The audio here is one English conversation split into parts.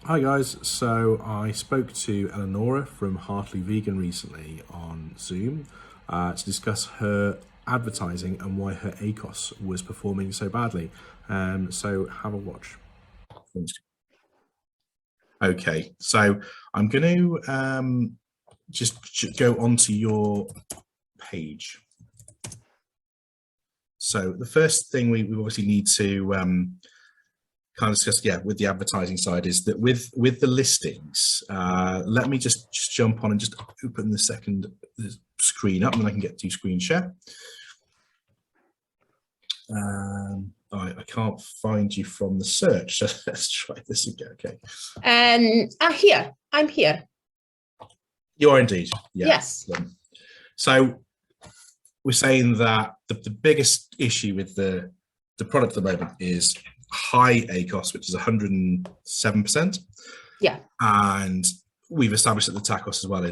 Hi guys, so I spoke to Eleonora from Heartily Vegan recently on Zoom to discuss her advertising and why her ACOS was performing so badly. So have a watch. Okay, so I'm going to just go onto your page. So the first thing we obviously need to kind of discuss, with the advertising side is that with the listings, let me just jump on and just open the screen up, and then I can get to screen share. I can't find you from the search, so let's try this again. Okay. I'm here. You are indeed. Yeah. Yes. So we're saying that the biggest issue with the product at the moment is high ACOS, which is 107%. Yeah. And we've established that the TACOS as well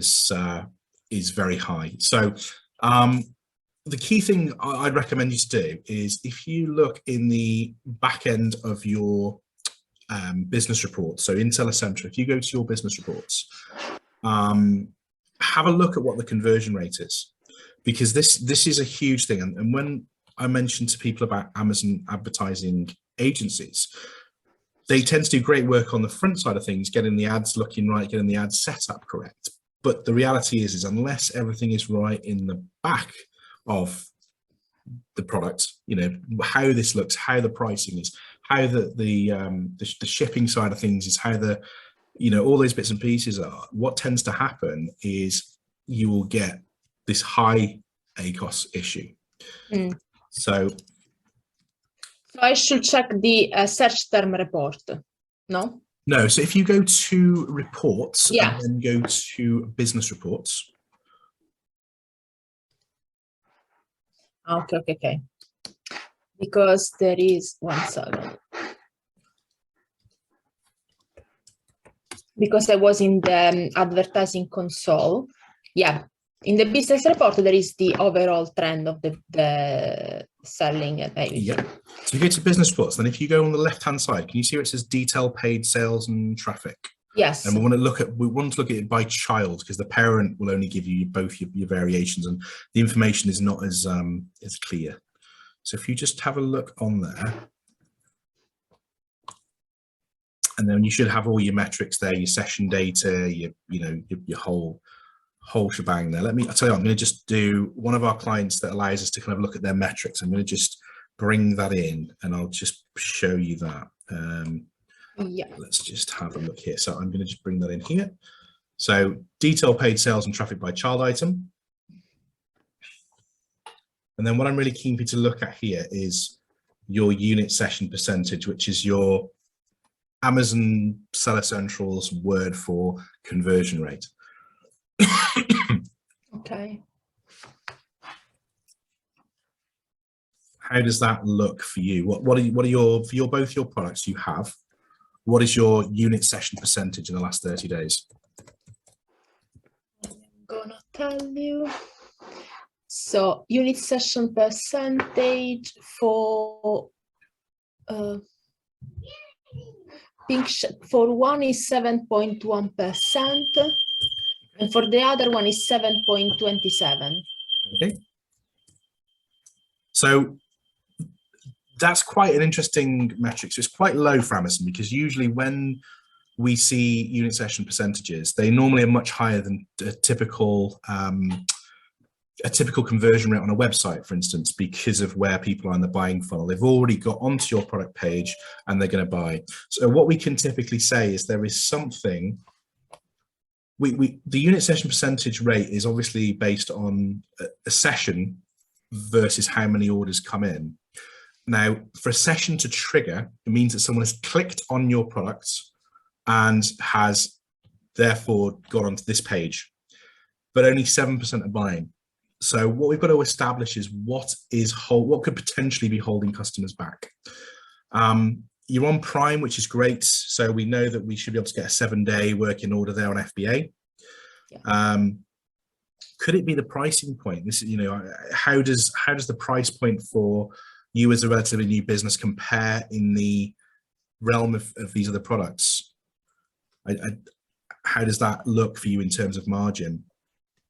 is very high. So the key thing I'd recommend you to do is, if you look in the back end of your business reports, so in Seller Central, if you go to your business reports, have a look at what the conversion rate is, because this is a huge thing. And when I mentioned to people about Amazon advertising agencies, they tend to do great work on the front side of things, getting the ads looking right, getting the ads set up correct. But the reality is unless everything is right in the back of the product, how this looks, how the pricing is, how the shipping side of things is, how the all those bits and pieces are, what tends to happen is you will get this high ACOS issue. So I should check the search term report, no? No, so if you go to reports, yeah, and then go to business reports. Okay. Because there is 1 second. Because I was in the advertising console. Yeah. In the business report, there is the overall trend of the selling page. Yeah. So you go to business reports, then if you go on the left-hand side, can you see where it says detail paid sales and traffic? Yes. And we want to look at it by child, because the parent will only give you both your variations, and the information is not as clear. So if you just have a look on there, and then you should have all your metrics there, your session data, your whole shebang there. I'll tell you what, I'm going to just do one of our clients that allows us to kind of look at their metrics. I'm going to just bring that in, and I'll just show you that. Yeah. Let's just have a look here. So I'm going to just bring that in here. So detail paid sales and traffic by child item. And then what I'm really keen for you to look at here is your unit session percentage, which is your Amazon Seller Central's word for conversion rate. Okay. How does that look for you? What are your, for both your products you have, what is your unit session percentage in the last 30 days? I'm gonna tell you. So unit session percentage for for one is 7.1%, and for the other one is 7.27. Okay. So that's quite an interesting metric. So it's quite low for Amazon, because usually when we see unit session percentages, they normally are much higher than a typical conversion rate on a website, for instance, because of where people are in the buying funnel. They've already got onto your product page and they're going to buy. So what we can typically say is there is something. The unit session percentage rate is obviously based on a session versus how many orders come in. Now, for a session to trigger, it means that someone has clicked on your product and has therefore gone onto this page, but only 7% are buying. So what we've got to establish is what could potentially be holding customers back. You're on Prime, which is great. So we know that we should be able to get a 7-day working order there on FBA. Yeah. Could it be the pricing point? This, how does the price point for you as a relatively new business compare in the realm of these other products? How does that look for you in terms of margin?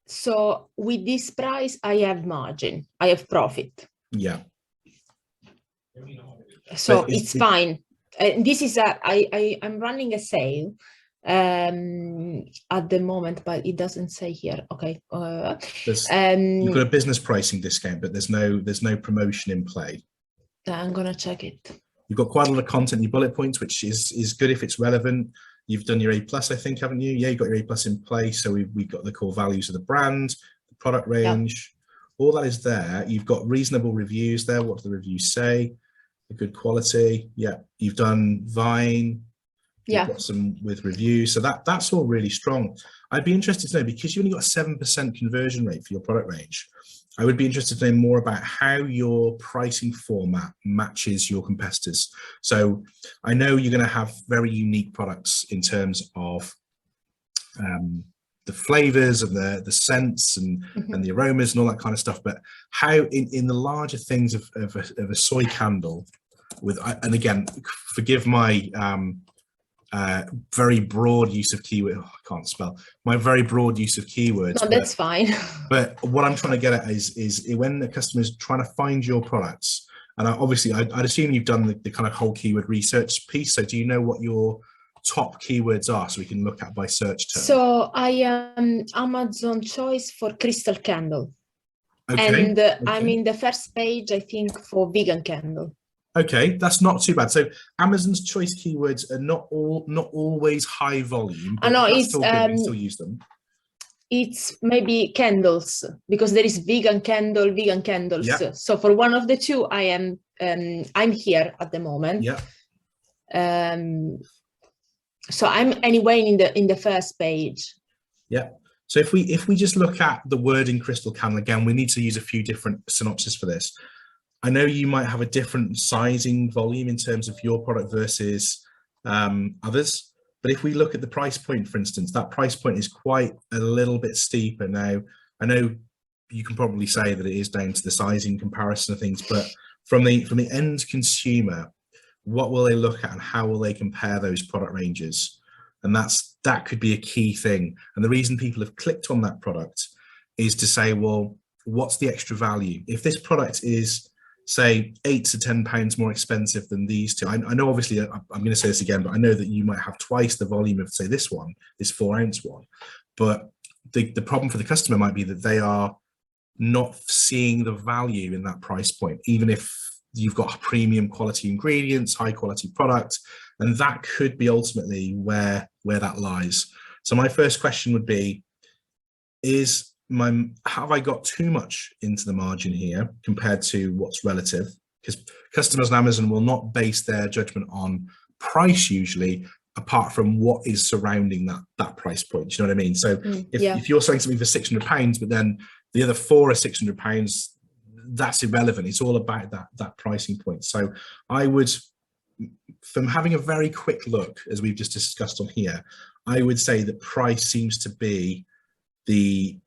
So with this price, I have margin, I have profit. Yeah. So it's fine. This is I'm running a sale at the moment, but it doesn't say here. Okay. You've got a business pricing discount, but there's no promotion in play. I'm gonna check it. You've got quite a lot of content in your bullet points, which is good if it's relevant. You've done your A+, I think, haven't you? Yeah, you've got your A+ in place. So we've got the core values of the brand, the product range, all that is there. You've got reasonable reviews there. What do the reviews say? A good quality. Yeah, you've done Vine. You've got some with reviews. So that's all really strong. I'd be interested to know, because you only got a 7% conversion rate for your product range, I would be interested to know more about how your pricing format matches your competitors. So I know you're going to have very unique products in terms of the flavors and the scents and the aromas and all that kind of stuff. But how in the larger things of a soy candle with, and again, forgive my very broad use of keyword. I can't spell. My very broad use of keywords. No, that's fine. But what I'm trying to get at is when the customer is trying to find your products, and obviously I'd assume you've done the kind of whole keyword research piece. So do you know what your top keywords are, so we can look at by search term? So I am Amazon choice for crystal candle. Okay. And I'm in the first page, I think, for vegan candle. Okay, that's not too bad. So Amazon's choice keywords are not always high volume. I know it's still good. You still use them. It's maybe candles, because there is vegan candles. Yeah. So for one of the two, I'm here at the moment. Yeah. So I'm anyway in the first page. Yeah. So if we just look at the wording crystal candle again, we need to use a few different synopses for this. I know you might have a different sizing volume in terms of your product versus others, but if we look at the price point, for instance, that price point is quite a little bit steeper. Now, I know you can probably say that it is down to the sizing comparison of things, but from the end consumer, what will they look at and how will they compare those product ranges? And that could be a key thing. And the reason people have clicked on that product is to say, well, what's the extra value? If this product is, say, £8 to £10 more expensive than these two. I know, obviously, I'm going to say this again, but I know that you might have twice the volume of, say, this 4-ounce one. But the problem for the customer might be that they are not seeing the value in that price point, even if you've got premium quality ingredients, high quality product, and that could be ultimately where that lies. So my first question would be, have I got too much into the margin here compared to what's relative? Because customers on Amazon will not base their judgment on price usually, apart from what is surrounding that price point. Do you know what I mean? So if you're selling something for £600, but then the other 4 are £600, that's irrelevant. It's all about that pricing point. So I would, from having a very quick look, as we've just discussed on here, I would say that price seems to be the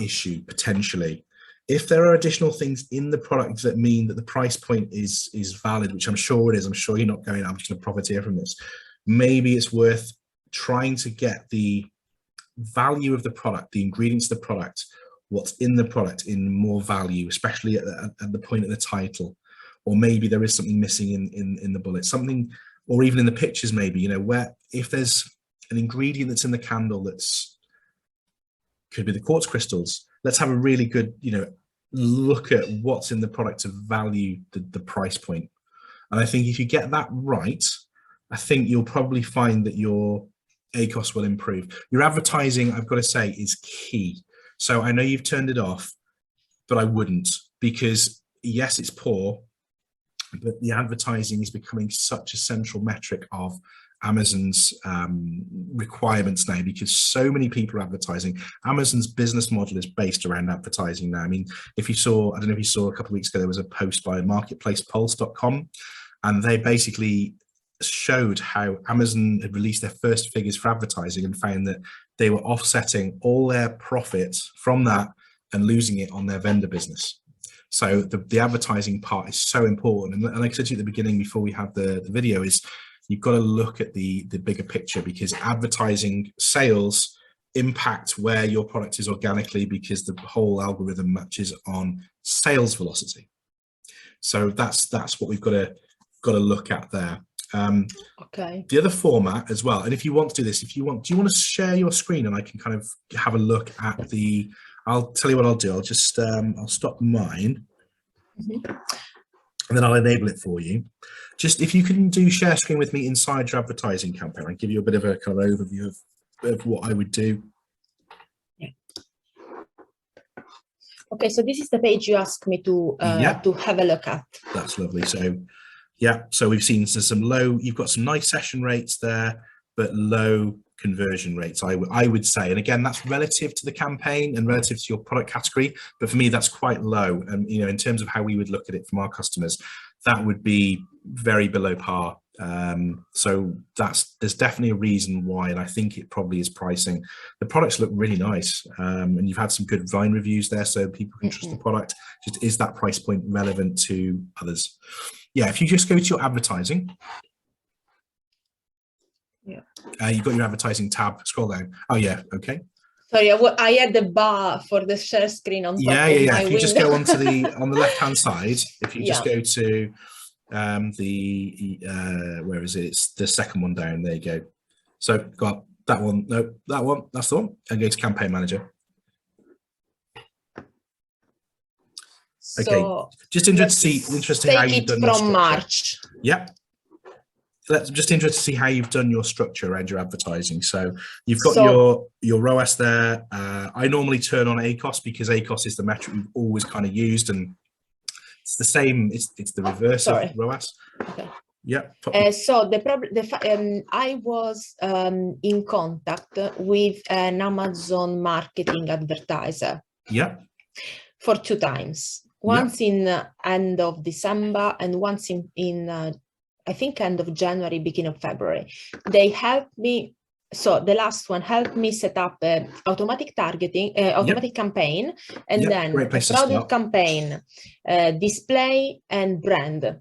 issue potentially. If there are additional things in the product that mean that the price point is valid, which I'm sure it is, I'm sure you're not going, I'm just going to profiteer from this. Maybe it's worth trying to get the value of the product, the ingredients of the product, what's in the product in more value, especially at the point of the title. Or maybe there is something missing in the bullet, something, or even in the pictures, maybe, where if there's an ingredient that's in the candle could be the quartz crystals, let's have a really good, look at what's in the product to value the price point. And I think if you get that right, I think you'll probably find that your ACOS will improve. Your advertising, I've got to say, is key. So I know you've turned it off, but I wouldn't, because yes, it's poor, but the advertising is becoming such a central metric of Amazon's requirements now, because so many people are advertising. Amazon's business model is based around advertising now. I mean, if you saw, I don't know if you saw a couple of weeks ago, there was a post by marketplacepulse.com, and they basically showed how Amazon had released their first figures for advertising and found that they were offsetting all their profits from that and losing it on their vendor business. So the advertising part is so important. And like I said to you at the beginning before we had the video is, you've got to look at the bigger picture, because advertising sales impact where your product is organically, because the whole algorithm matches on sales velocity. So that's what we've got to look at there. Okay. The other format as well, and if you want to do this, do you want to share your screen and I can kind of have a look at the, I'll tell you what I'll do. I'll just I'll stop mine, and then I'll enable it for you. Just if you can do share screen with me inside your advertising campaign, I'll give you a bit of a kind of overview of what I would do. Yeah. Okay, so this is the page you asked me to have a look at. That's lovely. So yeah, so we've seen some low, you've got some nice session rates there, but low conversion rates, I would say. And again, that's relative to the campaign and relative to your product category. But for me, that's quite low. And, you know, in terms of how we would look at it from our customers, that would be very below par. So there's definitely a reason why, and I think it probably is pricing. The products look really nice, and you've had some good Vine reviews there, so people can trust the product. Just, is that price point relevant to others? Yeah, if you just go to your advertising, yeah, you've got your advertising tab. Scroll down. Oh yeah, okay. Sorry, I had the bar for the share screen on top of my window. If you just go onto on the left hand side, if you just go to where is it? It's the second one down. There you go. So got that one. No, that one. That's the one. And go to Campaign Manager. Okay. So just interested how you've done your structure. From March. Yep. Just interested to see how you've done your structure around your advertising. So you've got your ROAS there. I normally turn on ACOS because ACOS is the metric we've always kind of used, and it's the same. It's the reverse of ROAS. Okay. Yeah. So the problem, I was in contact with an Amazon marketing advertiser. Yeah. For 2 times. Once in end of December and once in I think end of January, beginning of February. They helped me. So the last one helped me set up automatic targeting, automatic campaign, and then a product campaign, display and brand.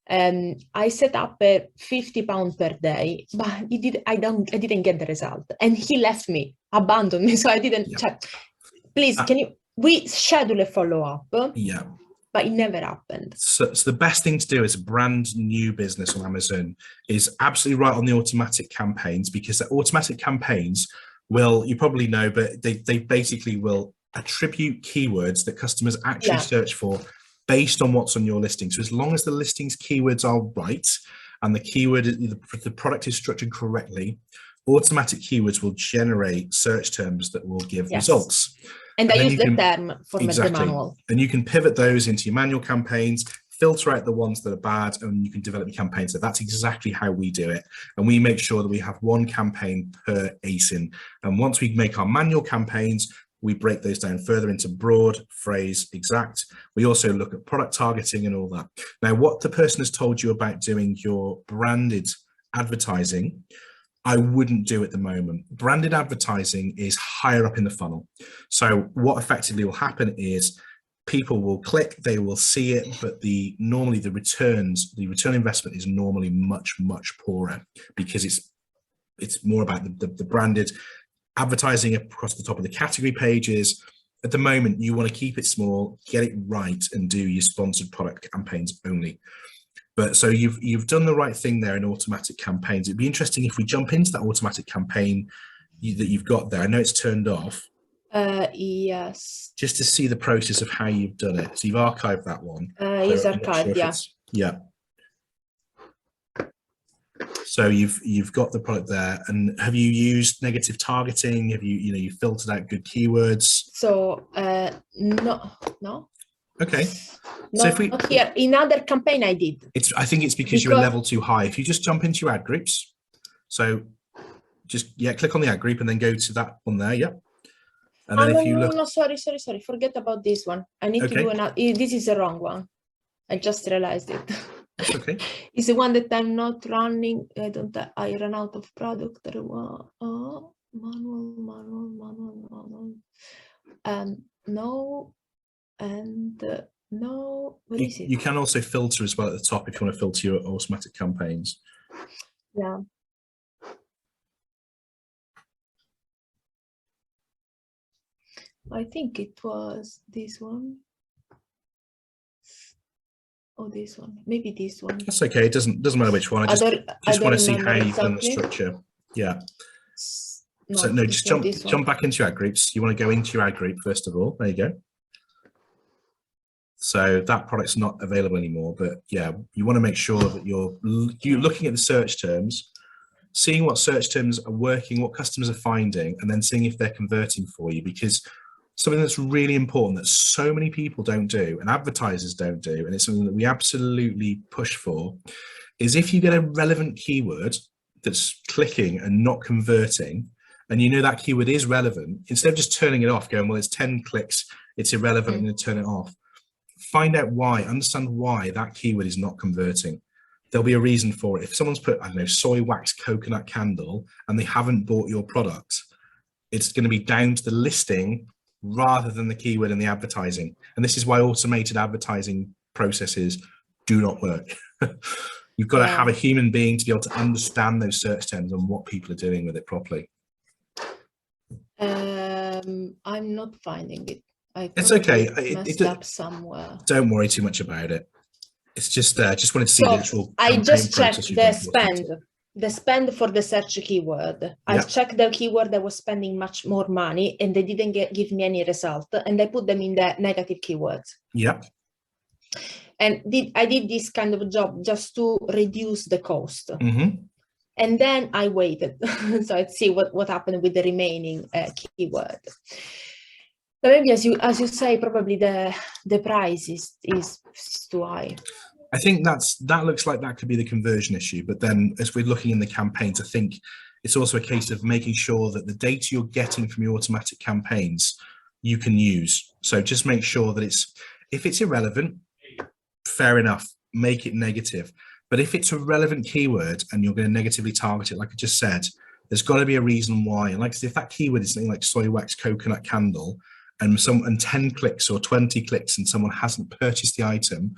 I set up £50 per day, but I didn't get the result, and he left me, abandoned me. So I didn't check. Please, we schedule a follow-up. Yeah. But it never happened. So the best thing to do as a brand new business on Amazon is absolutely right on the automatic campaigns, because the automatic campaigns will, you probably know, but they basically will attribute keywords that customers actually search for based on what's on your listing. So as long as the listing's keywords are right and the product is structured correctly, automatic keywords will generate search terms that will give results. And I use the term for the manual. And you can pivot those into your manual campaigns, filter out the ones that are bad, and you can develop your campaigns. So that's exactly how we do it. And we make sure that we have one campaign per ASIN. And once we make our manual campaigns, we break those down further into broad, phrase, exact. We also look at product targeting and all that. Now, what the person has told you about doing your branded advertising, I wouldn't do at the moment. Branded advertising is higher up in the funnel. So what effectively will happen is people will click, they will see it, but normally the return investment is normally much, much poorer, because it's more about the branded advertising across the top of the category pages. At the moment, you want to keep it small, get it right, and do your sponsored product campaigns only. But so you've done the right thing there in automatic campaigns. It'd be interesting if we jump into that automatic campaign that you've got there. I know it's turned off. Yes. Just to see the process of how you've done it. So you've archived that one. It's archived, yeah. So you've got the product there, and have you used negative targeting? Have you filtered out good keywords? So no. Okay. So if not here, in other campaign I did. I think it's because you're a level too high. If you just jump into your ad groups, so just click on the ad group and then go to that one there, And then if you look, no, sorry, forget about this one. I need to do another. This is the wrong one. I just realized it. That's okay. It's the one that I'm not running. I ran out of product. Manual. No. And no, what is it? You can also filter as well at the top if you want to filter your automatic campaigns. Yeah. I think it was this one. Oh, this one. Maybe this one. That's okay. It doesn't matter which one. I just want to see how you've done the structure. Yeah. No, so no, just jump back into your ad groups. You want to go into your ad group first of all. There you go. So that product's not available anymore, but yeah, you want to make sure that you're looking at the search terms, seeing what search terms are working, what customers are finding, and then seeing if they're converting for you. Because something that's really important that so many people don't do and advertisers don't do, and it's something that we absolutely push for, is if you get a relevant keyword that's clicking and not converting, and you know that keyword is relevant, instead of just turning it off, going, well, it's 10 clicks, it's irrelevant, I'm going to turn it off. Find out why, understand why that keyword is not converting. There'll be a reason for it. If someone's put, I don't know, soy wax coconut candle, and they haven't bought your product, it's going to be down to the listing rather than the keyword and the advertising. And this is why automated advertising processes do not work. You've got to have a human being to be able to understand those search terms and what people are doing with it properly. I'm not finding it. It's okay. Messed up somewhere. Don't worry too much about it. It's just wanted to see the actual. I just checked the spend for the search keyword. I checked the keyword that was spending much more money, and they didn't give me any result, and I put them in the negative keywords. Yeah. And I did this kind of job just to reduce the cost. Mm-hmm. And then I waited, so I'd see what happened with the remaining keyword. But maybe, as you say, probably the price is too high. I think that looks like that could be the conversion issue. But then, as we're looking in the campaigns, I think it's also a case of making sure that the data you're getting from your automatic campaigns you can use. So just make sure that if it's irrelevant, fair enough, make it negative. But if it's a relevant keyword and you're going to negatively target it, like I just said, there's got to be a reason why. And like if that keyword is something like soy wax coconut candle, and 10 clicks or 20 clicks and someone hasn't purchased the item,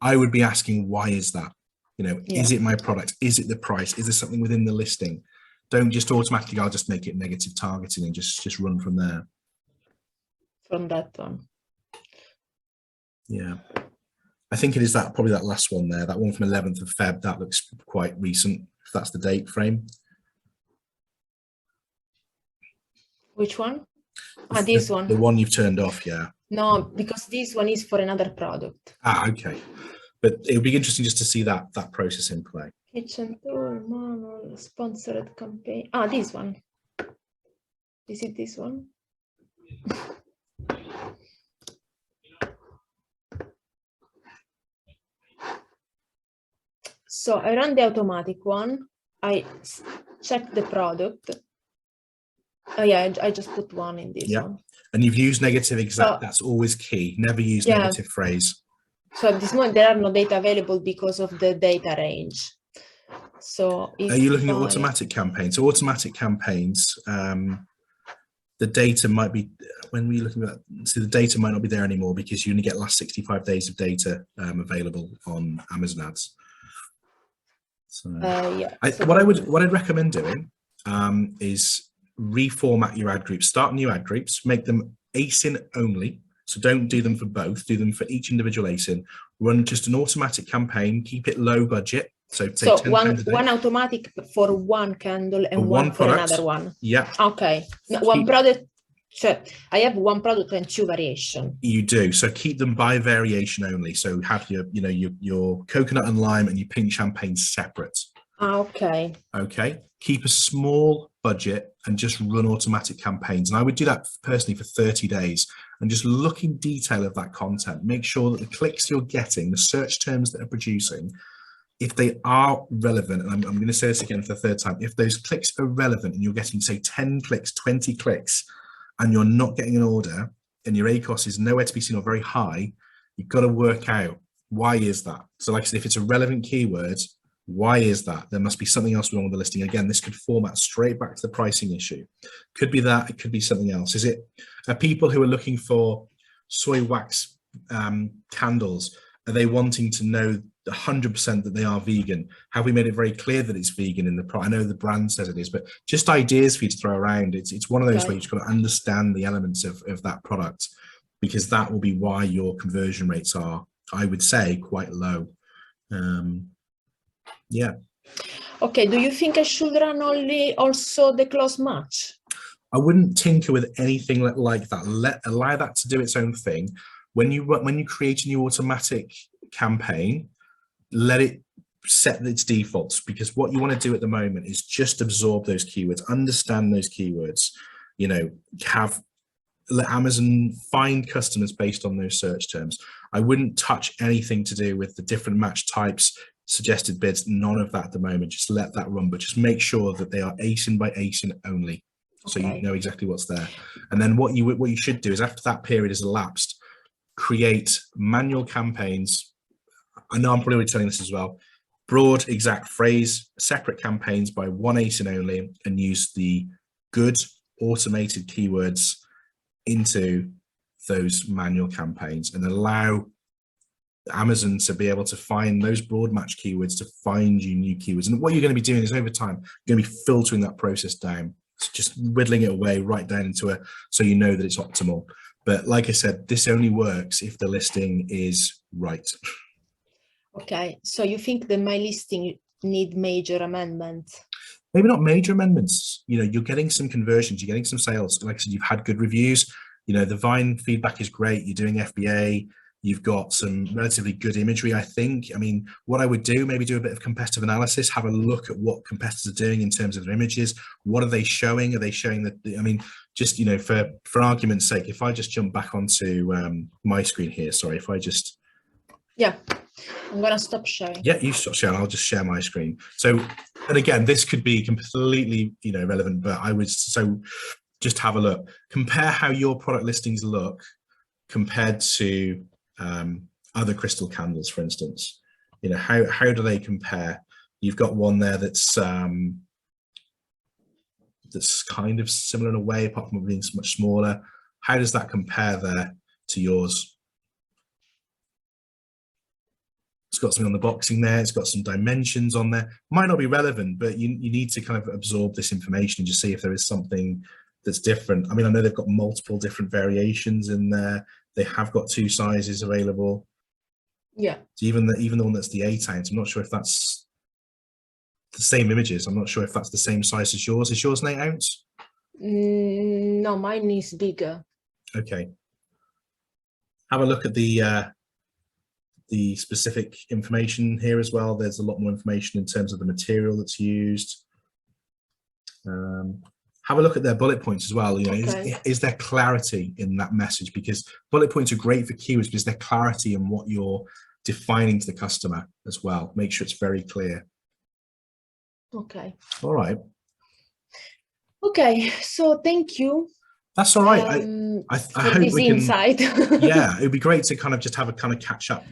I would be asking, why is that? Is it my product? Is it the price? Is there something within the listing? Don't just automatically, I'll just make it negative targeting and just run from there. From that one. Yeah. I think it is probably that last one there, that one from 11th of Feb, that looks quite recent, if that's the date frame. Which one? This one. The one you've turned off, yeah. No, because this one is for another product. Okay. But it would be interesting just to see that process in play. Kitchen tool, manual, sponsored campaign. This one. Is it this one? So I run the automatic one. I check the product. Oh yeah, I just put one in this one. And you've used negative exact. That's always key. Never use negative phrase. So at this moment, there are no data available because of the data range. So are you looking at automatic campaigns? So automatic campaigns, the data might be, when we're looking at that, so the data might not be there anymore because you only get last 65 days of data available on Amazon ads. So, what I'd recommend doing is reformat your ad groups, start new ad groups, make them ASIN only. So don't do them for both, do them for each individual ASIN. Run just an automatic campaign, keep it low budget. So one automatic for one candle and one for another one. Yeah. Okay. No, one product. So I have one product and two variation. You do. So keep them by variation only. So have your coconut and lime and your pink champagne separate. Okay. Okay. Keep a small budget and just run automatic campaigns. And I would do that personally for 30 days and just look in detail of that content. Make sure that the clicks you're getting, the search terms that are producing, if they are relevant, and I'm going to say this again for the third time, if those clicks are relevant and you're getting, say, 10 clicks, 20 clicks, and you're not getting an order and your ACOS is nowhere to be seen or very high, you've got to work out why is that. So like I said, if it's a relevant keyword, why is that? There must be something else wrong with the listing. Again, this could format straight back to the pricing issue. Could be that, it could be something else. Is it people who are looking for soy wax candles? Are they wanting to know 100% that they are vegan? Have we made it very clear that it's vegan in the product? I know the brand says it is, but just ideas for you to throw around. It's one of those where you've got to understand the elements of that product, because that will be why your conversion rates are, I would say, quite low. Yeah. Okay, do you think I should run only also the close match? I wouldn't tinker with anything like that. Allow that to do its own thing. When you create a new automatic campaign, let it set its defaults, because what you want to do at the moment is just absorb those keywords, understand those keywords, you know, let Amazon find customers based on those search terms. I wouldn't touch anything to do with the different match types, suggested bids, none of that at the moment. Just let that run, but just make sure that they are ASIN by ASIN only, so you know exactly what's there. And then what you should do is, after that period has elapsed, create manual campaigns. I know I'm probably telling this as well. Broad, exact phrase, separate campaigns by one ASIN only, and use the good automated keywords into those manual campaigns, and allow Amazon to be able to find those broad match keywords to find you new keywords. And what you're going to be doing is, over time, you're going to be filtering that process down, so just whittling it away right down into so you know that it's optimal. But like I said, this only works if the listing is right. Okay, so you think that my listing need major amendments? Maybe not major amendments. You know, you're getting some conversions, you're getting some sales. Like I said, you've had good reviews. You know, the Vine feedback is great. You're doing FBA. You've got some relatively good imagery, I think. I mean, what I would do, maybe do a bit of competitive analysis, have a look at what competitors are doing in terms of their images. What are they showing? Are they showing that, I mean, just, you know, for argument's sake, if I just jump back onto my screen here, sorry, if I just... Yeah, I'm going to stop sharing. Yeah, you stop sharing. I'll just share my screen. So, and again, this could be completely, you know, relevant, but I would, so just have a look. Compare how your product listings look compared to other crystal candles, for instance. You know, how do they compare? You've got one there that's kind of similar in a way, apart from being much smaller. How does that compare there to yours? It's got something on the boxing there. It's got some dimensions on there. Might not be relevant, but you need to kind of absorb this information and just see if there is something that's different. I mean, I know they've got multiple different variations in there. They have got 2 sizes available. Yeah. So even the one that's the 8 ounce, I'm not sure if that's the same images. I'm not sure if that's the same size as yours. Is yours an 8 ounce? No, mine is bigger. Okay. Have a look at the specific information here as well. There's a lot more information in terms of the material that's used. Have a look at their bullet points as well. You know, is there clarity in that message? Because bullet points are great for keywords, but is there clarity in what you're defining to the customer as well? Make sure it's very clear. Okay. All right. Okay. So thank you. That's all right. I hope we can. Insight. Yeah, it'd be great to kind of just have a kind of catch up,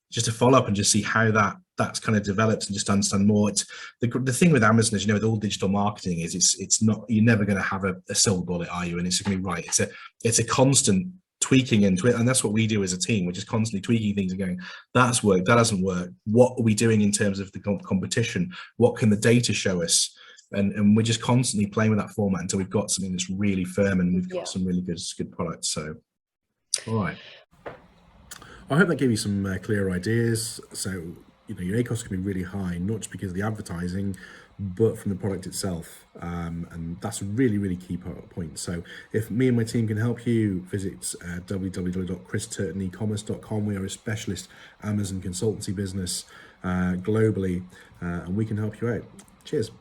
just to follow up and just see how that's kind of developed and just understand more. It's the thing with Amazon is, you know, with all digital marketing is it's not, you're never going to have a silver bullet, are you? And it's going to be right. It's a constant tweaking into it, and that's what we do as a team. We're just constantly tweaking things and going, that's worked, that doesn't work. What are we doing in terms of the competition? What can the data show us? And we're just constantly playing with that format until we've got something that's really firm and we've got some really good products. So, all right. I hope that gave you some clear ideas. So, you know, your ACOS can be really high, not just because of the advertising, but from the product itself. And that's a really, really key point. So if me and my team can help you, visit www.christurtonecommerce.com. We are a specialist Amazon consultancy business globally, and we can help you out. Cheers.